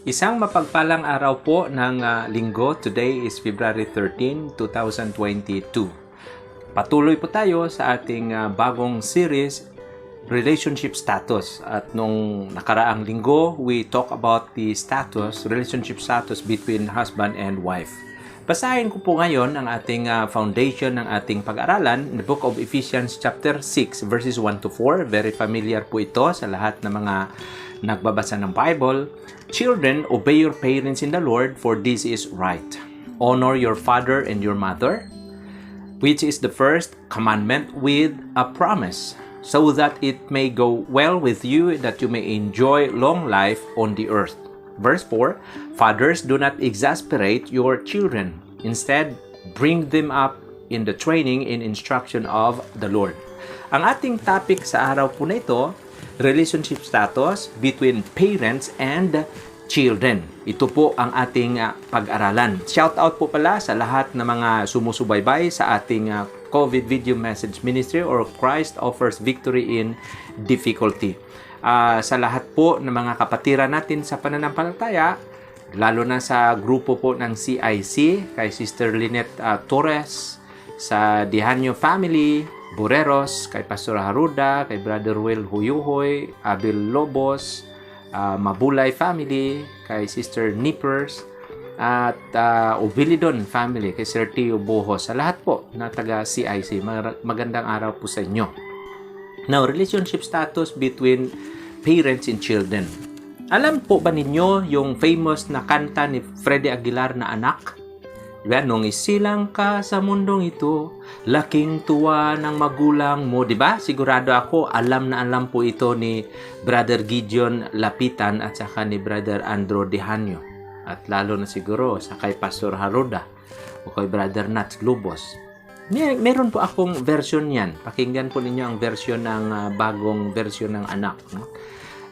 Isang mapagpalang araw po ng linggo. Today is February 13, 2022. Patuloy po tayo sa ating bagong series, Relationship Status. At nung nakaraang linggo, we talk about the relationship status between husband and wife. Basahin ko po ngayon ang ating foundation ng ating pag-aralan in the book of Ephesians chapter 6 verses 1 to 4. Very familiar po ito sa lahat ng mga nagbabasa ng Bible. Children, obey your parents in the Lord, for this is right. Honor your father and your mother, which is the first commandment with a promise, so that it may go well with you, that you may enjoy long life on the earth. Verse 4, fathers, do not exasperate your children. Instead, bring them up in the training and instruction of the Lord. Ang ating topic sa araw po na ito, relationship status between parents and children. Ito po ang ating pag-aralan. Shout out po pala sa lahat ng mga sumusubaybay sa ating COVID Video Message Ministry or Christ Offers Victory in Difficulty. Sa lahat po ng mga kapatiran natin sa pananampalataya, lalo na sa grupo po ng CIC, kay Sister Lynette Torres, sa Dihanyo Family, Bureros, kay Pastor Haruda, kay Brother Will Huyuhoy, Abel Lobos, Mabulay Family, kay Sister Nippers, at Ubilidon Family, kay Sir Tio Bohos, sa lahat po na taga CIC. Magandang araw po sa inyo. Now, relationship status between parents and children. Alam po ba ninyo yung famous na kanta ni Freddie Aguilar na Anak? Diba? Nung isilang ka sa mundong ito, laking tuwa ng magulang mo. Diba? Sigurado ako, alam na alam po ito ni Brother Gideon Lapitan at saka ni Brother Andrew Dehanyo. At lalo na siguro sa kay Pastor Haruda o kay Brother Nats Lubos. Meron po akong version yan. Pakinggan po ninyo ang version ng bagong version ng Anak. No?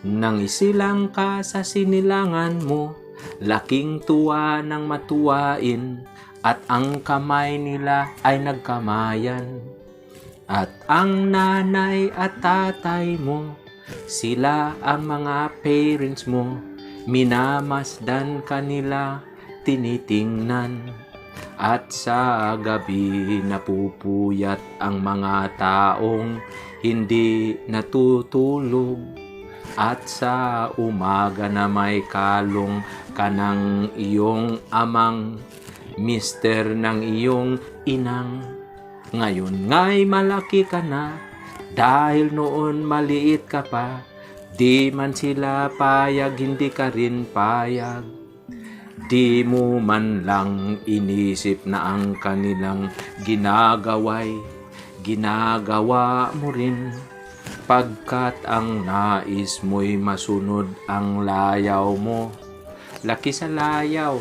Nang isilang ka sa sinilangan mo, laking tuwa ng matuwain, at ang kamay nila ay nagkamayan. At ang nanay at tatay mo, sila ang mga parents mo, minamasdan kanila, tinitingnan. At sa gabi napupuyat ang mga taong hindi natutulog. At sa umaga na may kalong ka ng iyong amang, mister ng iyong inang. Ngayon nga'y malaki ka na, dahil noon maliit ka pa. Di man sila payag, hindi ka rin payag. Di mo man lang inisip na ang kanilang ginagaway, ginagawa mo rin. Pagkat ang nais mo'y masunod ang layaw mo. Laki sa layaw,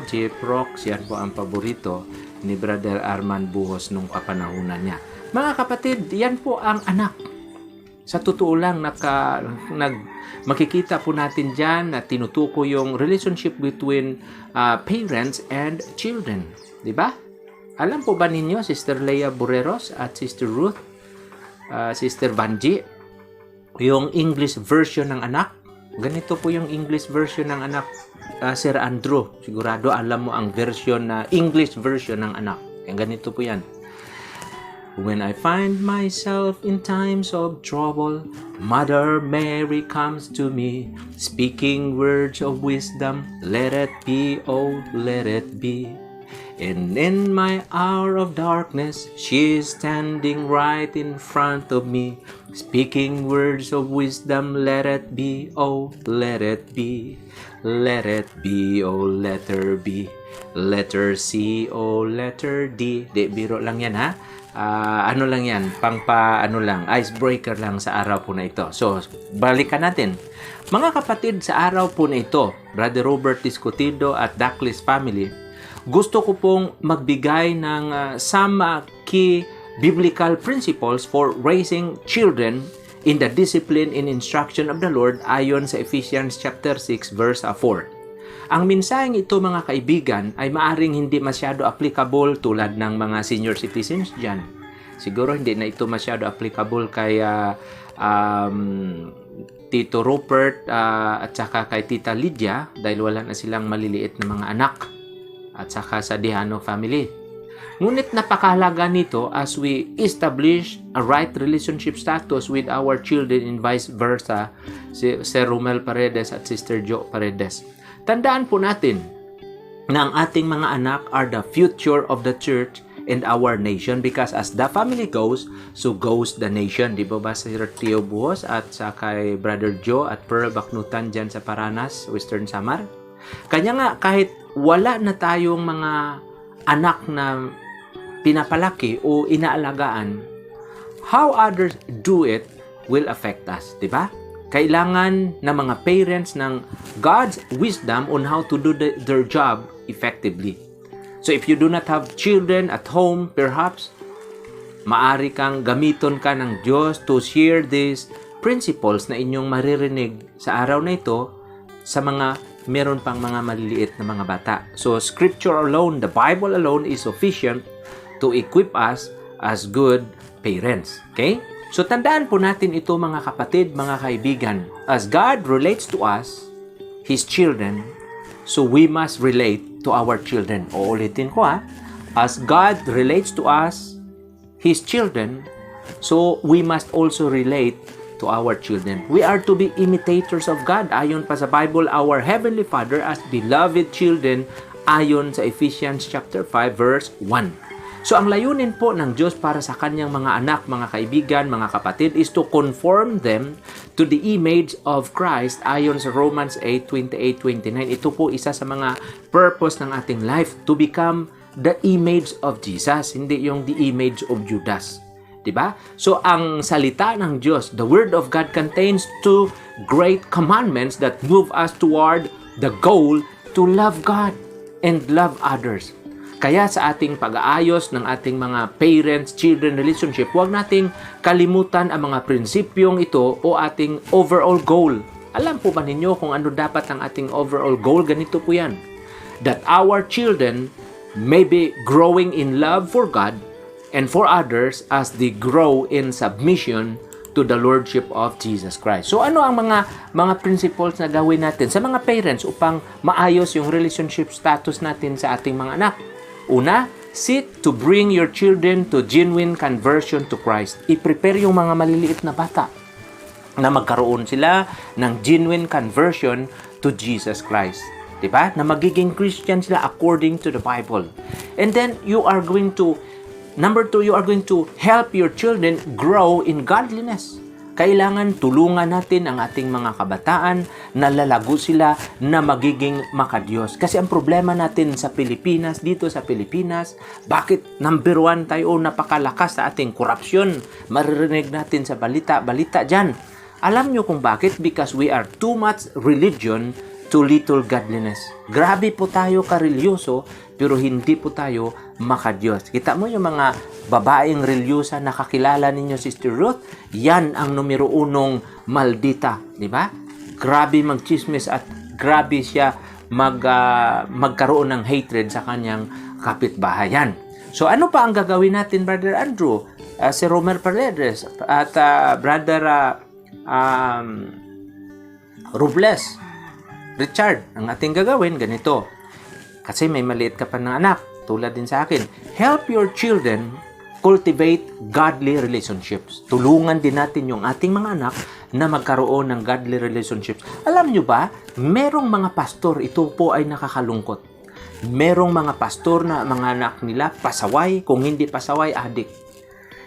Jeep Rocks. Yan po ang paborito ni Brother Arman Buhos nung kapanahunan niya. Mga kapatid, yan po ang Anak. Sa totoo lang, makikita po natin dyan na tinutuko yung relationship between parents and children. Diba? Alam po ba ninyo, Sister Leia Bureros at Sister Ruth, Sister Banji, yung English version ng Anak? Ganito po yung English version ng Anak. Sir Andrew, sigurado alam mo ang version na English version ng Anak. Ganito po yan. When I find myself in times of trouble, Mother Mary comes to me, speaking words of wisdom, let it be, oh, let it be. And in my hour of darkness, she is standing right in front of me, speaking words of wisdom, let it be, oh, let it be. Let it be, oh, let her be. Letter C, oh, letter D. Di, biro lang yan, ha? Ano lang yan, icebreaker lang sa araw po na ito. So, balikan natin. Mga kapatid, sa araw po na ito, Brother Robert Discutido at Ducklis Family, gusto ko pong magbigay ng some key biblical principles for raising children in the discipline and instruction of the Lord ayon sa Ephesians chapter 6 verse 4. Ang mensaheng ito, mga kaibigan, ay maaring hindi masyado applicable tulad ng mga senior citizens dyan. Siguro hindi na ito masyado applicable kay Tito Rupert at saka kay Tita Lydia dahil wala na silang maliliit na mga anak at saka sa Dihano family. Ngunit napakahalaga nito as we establish a right relationship status with our children and vice versa, si Sir Romel Paredes at Sister Jo Paredes. Tandaan po natin na ang ating mga anak are the future of the church and our nation because as the family goes, so goes the nation. Di ba Sir Tio Buhos at sa kay Brother Joe at Pearl Baknutan dyan sa Paranas, Western Samar? Kanya nga, kahit wala na tayong mga anak na pinapalaki o inaalagaan, how others do it will affect us. Di ba? Kailangan ng mga parents ng God's wisdom on how to do their job effectively. So if you do not have children at home, perhaps maari kang gamiton ka ng Diyos to share these principles na inyong maririnig sa araw na ito sa mga meron pang mga maliliit na mga bata. So Scripture alone, the Bible alone is sufficient to equip us as good parents. Okay? So tandaan po natin ito mga kapatid, mga kaibigan. As God relates to us, His children, so we must relate to our children. Uulitin ko As God relates to us, His children, so we must also relate to our children. We are to be imitators of God. Ayon pa sa Bible, our Heavenly Father as beloved children, ayon sa Ephesians chapter 5 verse 1. So ang layunin po ng Diyos para sa kanyang mga anak, mga kaibigan, mga kapatid is to conform them to the image of Christ ayon sa Romans 8:28-29. Ito po isa sa mga purpose ng ating life, to become the image of Jesus, hindi yung the image of Judas. Diba? So ang salita ng Diyos, the Word of God contains two great commandments that move us toward the goal to love God and love others. Kaya sa ating pag-aayos ng ating mga parents-children relationship, huwag nating kalimutan ang mga prinsipyong ito o ating overall goal. Alam po ba ninyo kung ano dapat ang ating overall goal? Ganito po yan. That our children may be growing in love for God and for others as they grow in submission to the Lordship of Jesus Christ. So ano ang mga principles na gawin natin sa mga parents upang maayos yung relationship status natin sa ating mga anak? Una, seek to bring your children to genuine conversion to Christ. I-prepare yung mga maliliit na bata na magkaroon sila ng genuine conversion to Jesus Christ. Diba? Na magiging Christian sila according to the Bible. And then, number two, you are going to help your children grow in godliness. Kailangan tulungan natin ang ating mga kabataan na lalago sila na magiging makadiyos. Kasi ang problema natin sa Pilipinas, dito sa Pilipinas, bakit number one tayo napakalakas sa ating korupsyon? Maririnig natin sa balita dyan. Alam nyo kung bakit? Because we are too much religion to little godliness. Grabe po tayo karelyoso, pero hindi po tayo makadiyos. Kita mo yung mga babaeng relyosa na kakilala ninyo, Sister Ruth? Yan ang numero unong maldita. Di ba? Grabe magchismis at grabe siya magkaroon ng hatred sa kanyang kapitbahayan. So ano pa ang gagawin natin, Brother Andrew? Si Romel Paredes at Brother Robles, Richard, ang ating gagawin ganito. Kasi may maliit ka pa ng anak, tulad din sa akin. Help your children cultivate godly relationships. Tulungan din natin yung ating mga anak na magkaroon ng godly relationships. Alam nyo ba, merong mga pastor, ito po ay nakakalungkot. Merong mga pastor na mga anak nila pasaway, kung hindi pasaway, adik.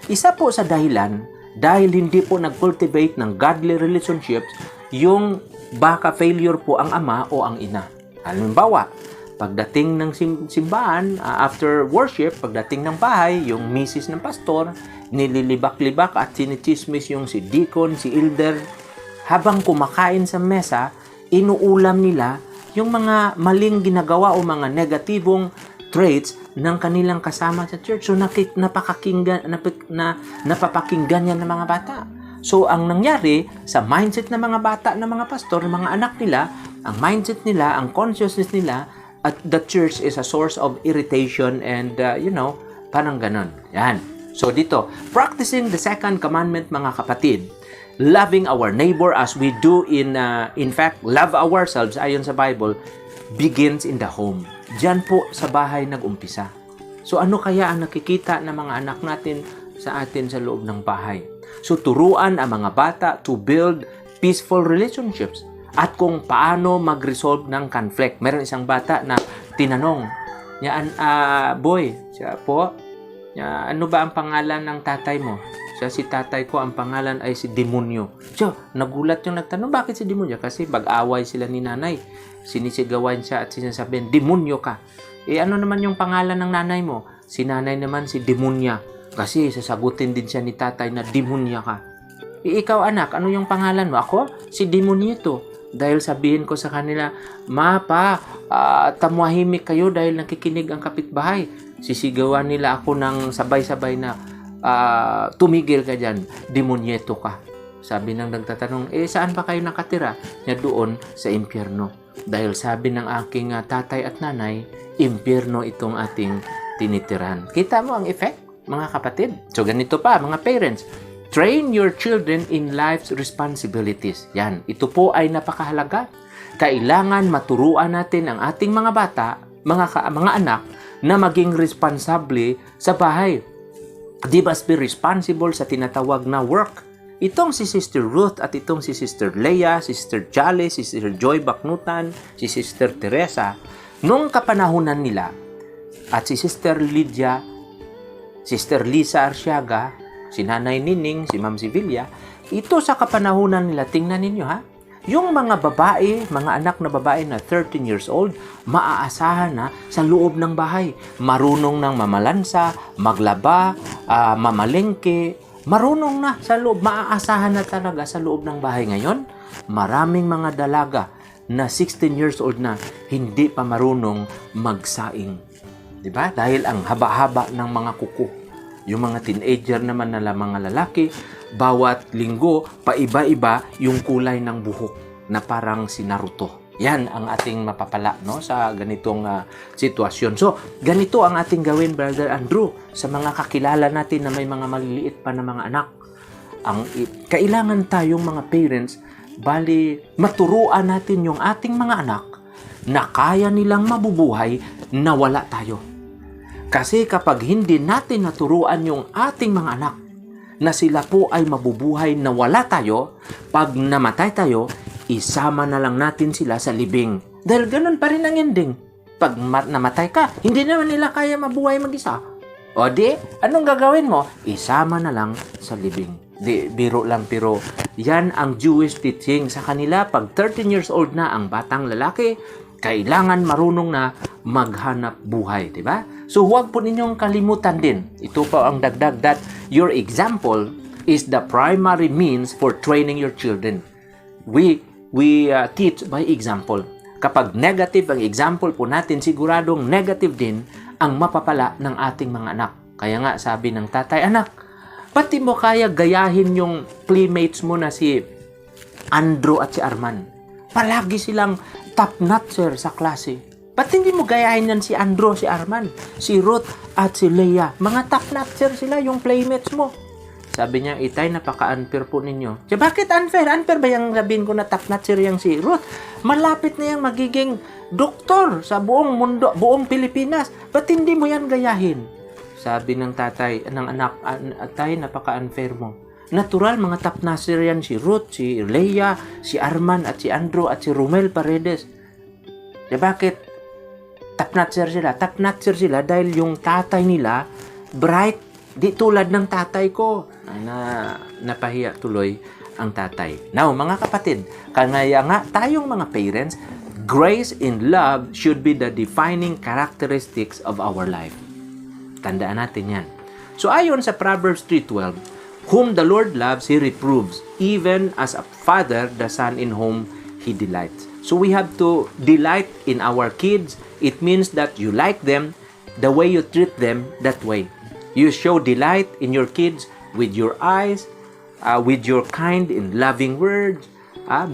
Isa po sa dahilan, dahil hindi po nag-cultivate ng godly relationships, yung baka failure po ang ama o ang ina. Halimbawa, pagdating ng simbahan, after worship, pagdating ng bahay, yung misis ng pastor, nililibak-libak at sinichismis yung si deacon, si elder. Habang kumakain sa mesa, inuulam nila yung mga maling ginagawa o mga negatibong traits ng kanilang kasama sa church. So, napapakinggan yan ng mga bata. So, ang nangyari sa mindset ng mga bata, ng mga pastor, ng mga anak nila, ang mindset nila, ang consciousness nila, at the church is a source of irritation and, parang ganon. Yan. So, dito, practicing the second commandment, mga kapatid, loving our neighbor as we do in fact, love ourselves ayon sa Bible, begins in the home. Diyan po sa bahay nag-umpisa. So ano kaya ang nakikita ng mga anak natin sa atin sa loob ng bahay? So turuan ang mga bata to build peaceful relationships at kung paano mag-resolve ng conflict. Meron isang bata na tinanong, boy, siya po, ano ba ang pangalan ng tatay mo? Siya, si tatay ko, ang pangalan ay si Demonyo. Siya, nagulat yung nagtanong, bakit si Demonyo? Kasi mag-away sila ni nanay. Sinisigawan siya at sinasabihin, Demonyo ka. Ano naman yung pangalan ng nanay mo? Si nanay naman si Demonya. Kasi sasagutin din siya ni tatay na Demonya ka. Ikaw anak, ano yung pangalan mo? Ako? Si Demonyo to. Dahil sabihin ko sa kanila, Ma, Pa, tamwahimik kayo dahil nakikinig ang kapitbahay. Sisigawan nila ako ng sabay-sabay na tumigil ka dyan, demonyeto ka. Sabi ng nagtatanong, saan pa kayo nakatira? Niya doon sa impyerno. Dahil sabi ng aking tatay at nanay, impyerno itong ating tinitiran. Kita mo ang effect, mga kapatid? So ganito pa, mga parents, train your children in life's responsibilities. Yan, ito po ay napakahalaga. Kailangan maturuan natin ang ating mga bata, mga anak, na maging responsable sa bahay. They must be responsible sa tinatawag na work. Itong si Sister Ruth at itong si Sister Leia, Sister Jolly, si Sister Joy Baknutan, si Sister Teresa, nung kapanahunan nila, at si Sister Lydia, Sister Lisa Arsiaga, si Nanay Nining, si Ma'am Sevilla, ito sa kapanahunan nila, tingnan ninyo ha, yung mga babae, mga anak na babae na 13 years old, maaasahan na sa loob ng bahay. Marunong ng mamalansa, maglaba, mamalengke, marunong na sa loob. Maaasahan na talaga sa loob ng bahay ngayon. Maraming mga dalaga na 16 years old na hindi pa marunong magsaing. Diba? Dahil ang haba-haba ng mga kuko. Yung mga teenager naman na mga lalaki, bawat linggo, paiba-iba yung kulay ng buhok na parang si Naruto. Yan ang ating mapapala no, sa ganitong sitwasyon. So, ganito ang ating gawin, Brother Andrew, sa mga kakilala natin na may mga maliliit pa na mga anak. Kailangan tayong mga parents, bali maturuan natin yung ating mga anak na kaya nilang mabubuhay na wala tayo. Kasi kapag hindi natin naturuan yung ating mga anak na sila po ay mabubuhay na wala tayo, pag namatay tayo, isama na lang natin sila sa libing. Dahil ganun pa rin ang ending. Pag namatay ka, hindi naman nila kaya mabuhay mag-isa. O di, anong gagawin mo? Isama na lang sa libing. Di, biro lang, pero yan ang Jewish teaching sa kanila. Pag 13 years old na ang batang lalaki, kailangan marunong na maghanap buhay, di ba? So huwag po ninyong kalimutan din. Ito pa ang dagdag that your example is the primary means for training your children. We teach by example. Kapag negative ang example po natin, siguradong negative din ang mapapala ng ating mga anak. Kaya nga sabi ng tatay, anak, pati mo kaya gayahin yung playmates mo na si Andrew at si Arman. Palagi silang top-notcher sa klase. Ba't hindi mo gayahin yan si Andrew, si Arman, si Ruth at si Leia? Mga top-notcher sila, yung playmates mo. Sabi niya, itay, napaka-unfair po ninyo. Siya, bakit unfair? Unfair ba yung sabihin ko na top-notcher yung si Ruth? Malapit na yung magiging doktor sa buong mundo, buong Pilipinas. Ba't hindi mo yan gayahin? Sabi ng tatay, ng anak, tay, napaka-unfair mo. Natural, mga top-notcher yan si Ruth, si Leia, si Arman at si Andrew at si Romel Paredes. Siya, bakit? Top-notcher sila. Top-notcher sila dahil yung tatay nila, bright, di tulad ng tatay ko. Napahiya tuloy ang tatay. Now, mga kapatid, kaya nga tayong mga parents, grace and love should be the defining characteristics of our life. Tandaan natin yan. So, ayon sa Proverbs 3:12, whom the Lord loves, He reproves, even as a father, the son in whom He delights. So we have to delight in our kids. It means that you like them the way you treat them that way. You show delight in your kids with your eyes, with your kind and loving words,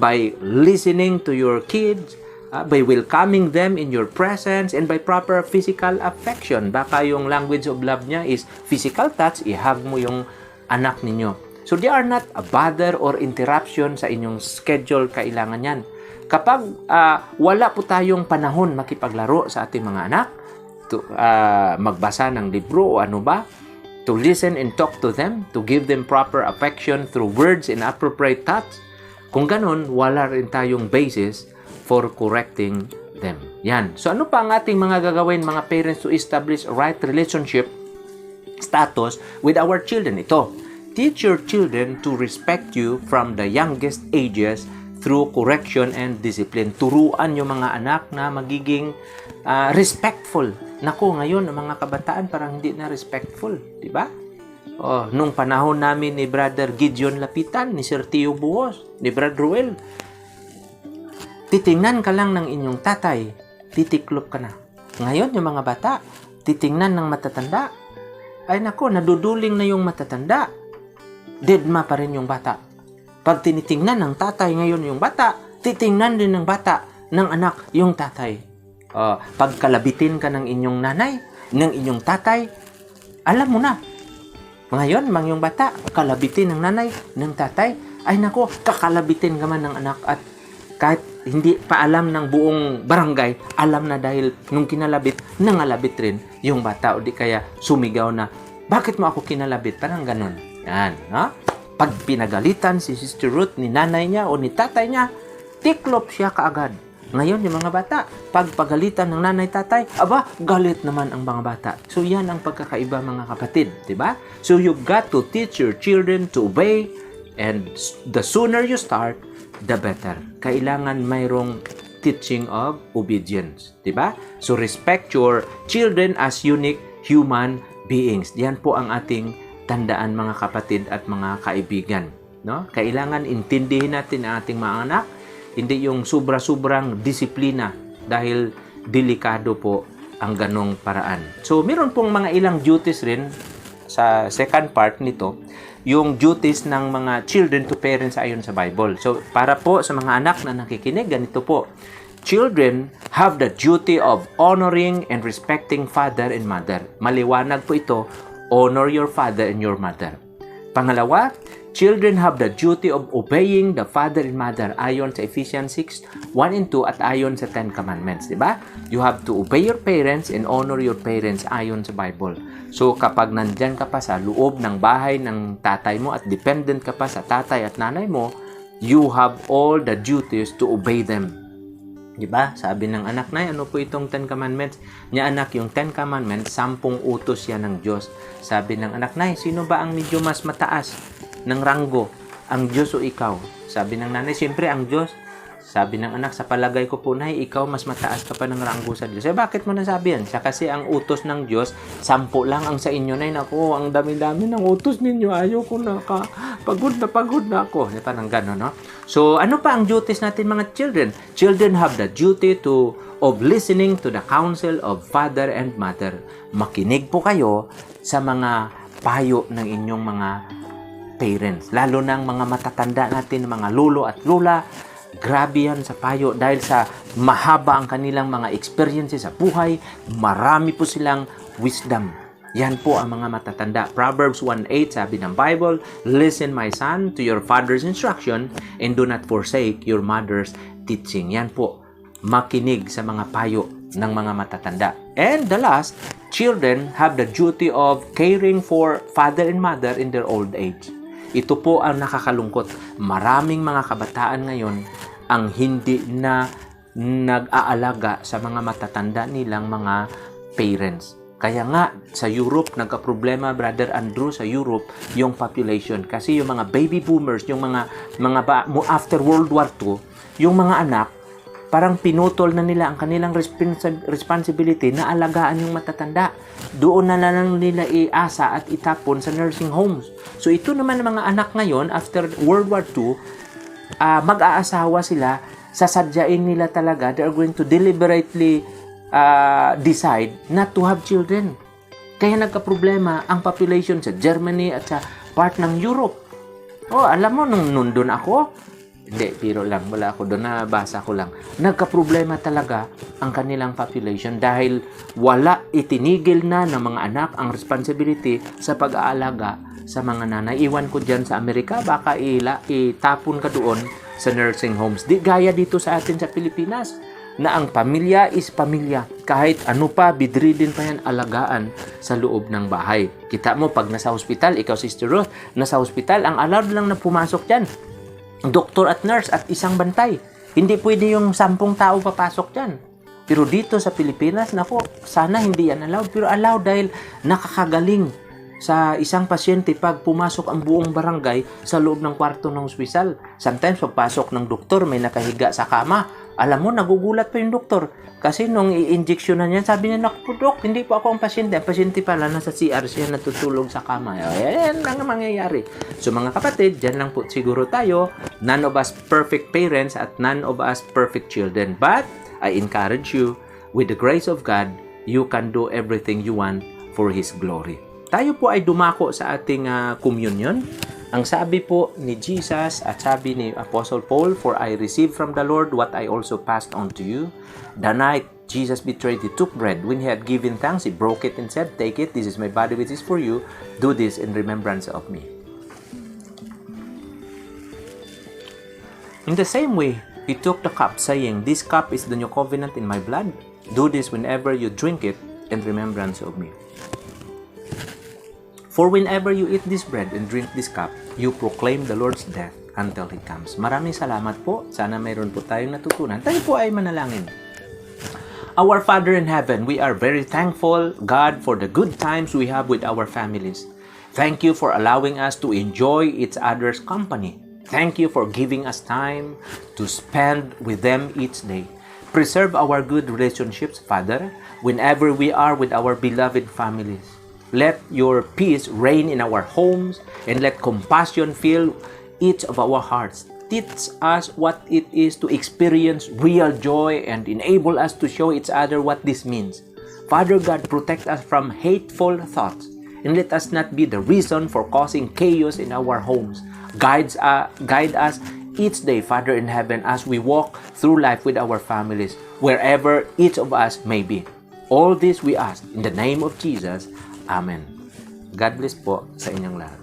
by listening to your kids, by welcoming them in your presence, and by proper physical affection. Baka yung language of love niya is physical touch, i-hug mo yung anak ninyo. So they are not a bother or interruption sa inyong schedule, kailangan yan. Kapag wala po tayong panahon makipaglaro sa ating mga anak, magbasa ng libro o ano ba, to listen and talk to them, to give them proper affection through words and appropriate touch, kung ganun, wala rin tayong basis for correcting them. Yan. So ano pa ang ating mga gagawin, mga parents, to establish a right relationship status with our children? Ito, teach your children to respect you from the youngest ages through correction and discipline. Turuan yung mga anak na magiging respectful. Naku, ngayon, ang mga kabataan parang hindi na respectful. Diba? Nung panahon namin ni Brother Gideon Lapitan, ni Sir Tio Buhos, ni Brother Ruel, titingnan ka lang ng inyong tatay, titiklop ka na. Ngayon, yung mga bata, titingnan ng matatanda. Ay naku, naduduling na yung matatanda. Deadma pa rin yung bata. Pag tinitingnan ng tatay ngayon yung bata, titingnan din ng bata ng anak yung tatay. Pag kalabitin ka ng inyong nanay, ng inyong tatay, alam mo na. Ngayon, yung bata, kalabitin ng nanay, ng tatay, ay nako, kakalabitin ka man ng anak at kahit hindi pa alam ng buong barangay, alam na dahil nung kinalabit, nangalabit rin yung bata o di kaya sumigaw na, bakit mo ako kinalabit? Parang ganun. Yan, no? Pag pinagalitan si Sister Ruth ni nanay niya o ni tatay niya, tiklop siya kaagad. Ngayon, yung mga bata, pag pagalitan ng nanay-tatay, aba, galit naman ang mga bata. So, yan ang pagkakaiba, mga kapatid. Diba? So, you've got to teach your children to obey, and the sooner you start, the better. Kailangan mayroong teaching of obedience. Diba? So, respect your children as unique human beings. Yan po ang ating tandaan, mga kapatid at mga kaibigan. No? Kailangan intindihin natin ang ating mga anak, hindi yung sobra-sobrang disiplina dahil delikado po ang ganong paraan. So, meron pong mga ilang duties rin sa second part nito, yung duties ng mga children to parents ayon sa Bible. So, para po sa mga anak na nakikinig, ganito po. Children have the duty of honoring and respecting father and mother. Maliwanag po ito, honor your father and your mother. Pangalawa, children have the duty of obeying the father and mother ayon sa Ephesians 6:1 and 2 at ayon sa 10 Commandments, di ba? You have to obey your parents and honor your parents ayon sa Bible. So, kapag nandyan ka pa sa loob ng bahay ng tatay mo at dependent ka pa sa tatay at nanay mo, you have all the duties to obey them. Di ba? Sabi ng anak, Nay, ano po itong 10 Commandments? Niya anak, yung 10 Commandments, 10 utos yan ng Diyos. Sabi ng anak, Nay, sino ba ang medyo mas mataas ng ranggo? Ang Diyos o ikaw? Sabi ng nanay, siyempre ang Diyos. Sabi ng anak, sa palagay ko po, Nay, ikaw mas mataas ka pa ng ranggo sa Diyos. Bakit mo nasabi yan? Siya kasi ang utos ng Diyos, 10 lang ang sa inyo, Nay. Naku, ang dami-dami ng utos ninyo. Ayoko na ka. Pagod na ako. Parang gano'n, no? So, ano pa ang duties natin, mga children? Children have the duty of listening to the counsel of father and mother. Makinig po kayo sa mga payo ng inyong mga parents. Lalo ng mga matatanda natin, mga lolo at lola. Grabe yan sa payo dahil sa mahaba ang kanilang mga experiences sa buhay. Marami po silang wisdom. Yan po ang mga matatanda. Proverbs 1:8 sabi ng Bible, listen my son to your father's instruction and do not forsake your mother's teaching. Yan po, makinig sa mga payo ng mga matatanda. And the last, children have the duty of caring for father and mother in their old age. Ito po ang nakakalungkot. Maraming mga kabataan ngayon ang hindi na nag-aalaga sa mga matatanda nilang mga parents. Kaya nga, sa Europe, nagka-problema, Brother Andrew, sa Europe, yung population. Kasi yung mga baby boomers, yung mga after World War II, yung mga anak, parang pinutol na nila ang kanilang responsibility na alagaan yung matatanda. Doon na lang nila iasa at itapon sa nursing homes. So ito naman ang mga anak ngayon, after World War II, mag-aasawa sila, sasadyain nila talaga, they are going to deliberately decide not to have children. Kaya nagka-problema ang population sa Germany at sa part ng Europe. Alam mo, nung doon ako, hindi, biro lang, wala ako doon, nabasa ko lang. Nagka-problema talaga ang kanilang population dahil wala itinigil na ng mga anak ang responsibility sa pag-aalaga sa mga nanay. Iwan ko dyan sa Amerika, baka itapon ka doon sa nursing homes. Di gaya dito sa atin sa Pilipinas, na ang pamilya is pamilya. Kahit ano pa, bedridden pa yan, alagaan sa loob ng bahay. Kita mo, pag nasa hospital, ikaw Sister Ruth, nasa hospital, ang allowed lang na pumasok dyan, doktor at nurse at isang bantay. Hindi pwede yung 10 tao papasok dyan. Pero dito sa Pilipinas, nako, sana hindi yan allowed. Pero allowed dahil nakakagaling sa isang pasyente pag pumasok ang buong barangay sa loob ng kwarto ng ospital. Sometimes, pagpasok ng doktor, may nakahiga sa kama. Alam mo, nagugulat pa yung doktor. Kasi nung i-injection na niya, sabi niya, naku, Dok, hindi po ako ang pasyente. Ang pasyente pala, nasa CR siya, natutulog sa kama. Yan ang mangyayari. So mga kapatid, dyan lang po siguro tayo. None of us perfect parents at none of us perfect children. But, I encourage you, with the grace of God, you can do everything you want for His glory. Tayo po ay dumako sa ating communion. Ang sabi po ni Jesus at sabi ni Apostle Paul, "For I received from the Lord what I also passed on to you. The night Jesus betrayed, He took bread. When He had given thanks, He broke it and said, 'Take it, this is my body which is for you. Do this in remembrance of me.'" In the same way, He took the cup, saying, "This cup is the new covenant in my blood. Do this whenever you drink it in remembrance of me. For whenever you eat this bread and drink this cup, you proclaim the Lord's death until He comes." Maraming salamat po. Sana mayroon po tayong natutunan. Tayo po ay manalangin. Our Father in heaven, we are very thankful, God, for the good times we have with our families. Thank you for allowing us to enjoy each other's company. Thank you for giving us time to spend with them each day. Preserve our good relationships, Father, whenever we are with our beloved families. Let your peace reign in our homes and let compassion fill each of our hearts. Teach us what it is to experience real joy and enable us to show each other what this means. Father God, protect us from hateful thoughts and let us not be the reason for causing chaos in our homes. Guide us each day, Father in heaven, as we walk through life with our families, wherever each of us may be. All this we ask in the name of Jesus. Amen. God bless po sa inyong lahat.